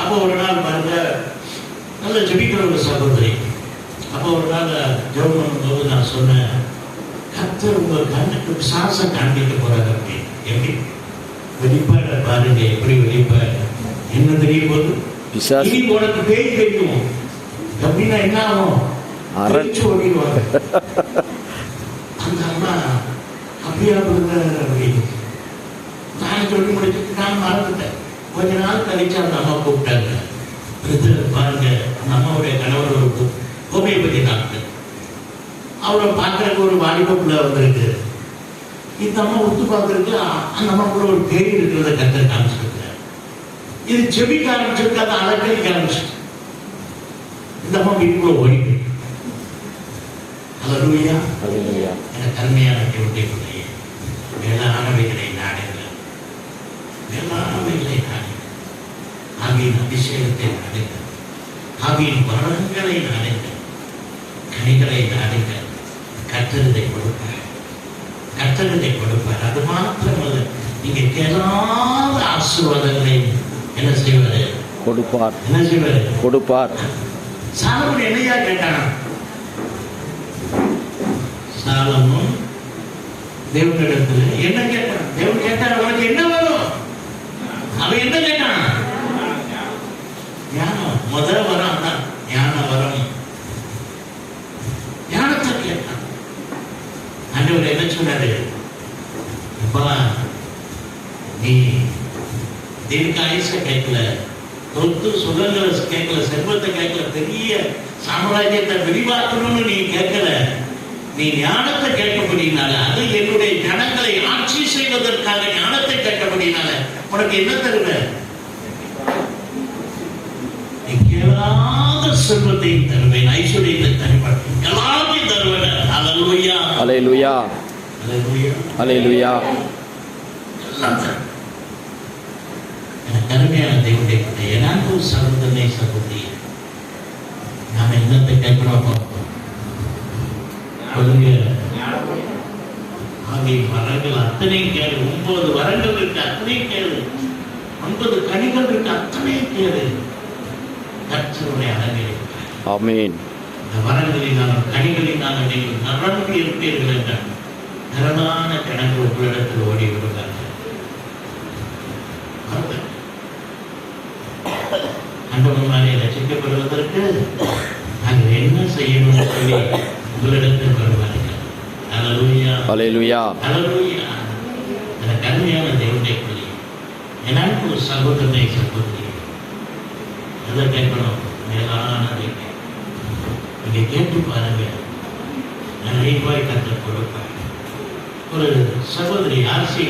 அப்போ ஒரு நாள் பாருங்க, நல்ல ஜெபிக்கிற ஒரு சகோதரி. அப்போ ஒரு நாள் ஜெபம் பண்ணும்போது நான் சொன்னேன், கர்த்தர் உங்க கண்ணுக்கு பிசாசை காண்பிக்க போறாரு அப்படின்னு. எப்படி வெளிப்பாட பாருங்க, எப்படி வெளிப்பாடு என்ன தெரியும் போது இனி உனக்கு பேய் தெரியும் அப்படின்னா என்ன ஆகும்? அரைச்சு ஓடிடுவாங்க. அந்த அம்மா அப்படியா கொடுக்குறாரு அப்படின்னு நான் சொல்லி முடிச்சுட்டு நான் மறந்துட்டேன். கொஞ்ச நாள் கழிச்சு அந்த அம்மா கூப்பிட்டாங்க. பாருங்க, அந்த அம்மாவுடைய கணவர் ஒரு ஹோமியோபதி டாக்டர். அவரை பார்க்கறதுக்கு ஒரு வாலிபக்குள்ள வந்திருக்கு. இந்த அம்மா ஒத்து பார்க்கறதுக்கு அந்த அம்மா கூட ஒரு பேய் இருக்கிறத கர்த்தர் காமிச்சிருக்கிறார். இது செபிக்க ஆரம்பிச்சிருக்கு, அதை அலக்கழிக்க ஆரம்பிச்சு இந்த அம்மா வீட்டுக்குள்ள ஓடி போய் அல்லேலூயா என தன்மையான தேவனுடைய பிள்ளையே, மேலானவைகளை நாடுங்கள், மேலானவைகளை நாடுங்கள், ஆவியின் அபிஷேகத்தை நாடுங்கள், ஆவியின் வரங்களை நாடுங்கள், கனிகளை நாடுங்கள். கர்த்தரதை கொடுப்பார், கர்த்தரதை கொடுப்பார். அது மாத்திரமல்ல, நீங்க கேளாத ஆசீர்வாதங்களை என்ன செய்வாரு? கொடுப்பார். என்ன செய்வாரு? கொடுப்பார். சாலமோன் என்னையா கேட்டான்? சாலமோன் தேவனிடத்துல என்ன கேட்டான்? தேவன் கேட்டார், அவனுக்கு என்ன வரும்? அவன் என்ன கேட்டான்? ஞானம். முதல் வரம் தான் ஞான வரம். ஞானத்தை கேட்டான். ஆண்டவர் என்ன சொன்னாரு? அப்பா, நீ தீர்க்க ஆயுசை கேட்கல, தொத்து சுகங்களை கேட்கல, செல்வத்தை கேட்கல, பெரிய சாம்ராஜ்யத்தை விரிவாக்கணும்னு நீ கேட்கல, நீ ஞானத்தை கேட்கப்படினால, அது என்னுடைய ஜனங்களை ஆட்சி செய்வதற்காக ஞானத்தை கேட்கப்படினால உனக்கு என்ன தருவேன்? நீ கேளாத செல்வத்தையும் தருவேன், ஐஸ்வர்யத்தை தருவேன், எல்லாத்தையும் தருவேன். அல்லேலூயா, அல்லேலூயா, அல்லேலூயா, அல்லேலூயா. எல்லாம் தருவேன். கருமையான தேவனுடைய பிள்ளையே, நான் ஒரு சகோதரனை சகோதரி, நாம என்னத்தை கேட்கிறோம்? ஆவியின் வரங்கள் அத்தனையும் கேளு. 9 வரங்கள் இருக்கு, அத்தனையும் கேளு. 9 கனிகள் இருக்கு, அத்தனையும் கேளு. கர்த்தருடைய அழகில் ஆமென். இந்த வரங்களினாலும் கனிகளினாலும் நீங்கள் நரம்பு இருப்பீர்கள் என்றால் திரளான கணக்கு உங்களிடத்தில் ஓடி விடுவார்கள். அன்புமானே, ரசிக்கப்படுவதற்கு நாங்கள் என்ன செய்யணும் சொல்லி உங்களிடத்தில் வருவார்கள். அல்லேலூயா, அல்லேலூயா, அல்லேலூயா. அந்த கருமையான தேவனுடைய பிள்ளை, எனக்கு ஒரு சகோதரனை சகோதரி, எதை கேட்கணும்? மேலானதை நீங்க கேட்டு பாருங்க, நிறைய ரூபாய் கற்றுக் கொடுப்பாங்க. ஒரு சகோதரி ஆர்சி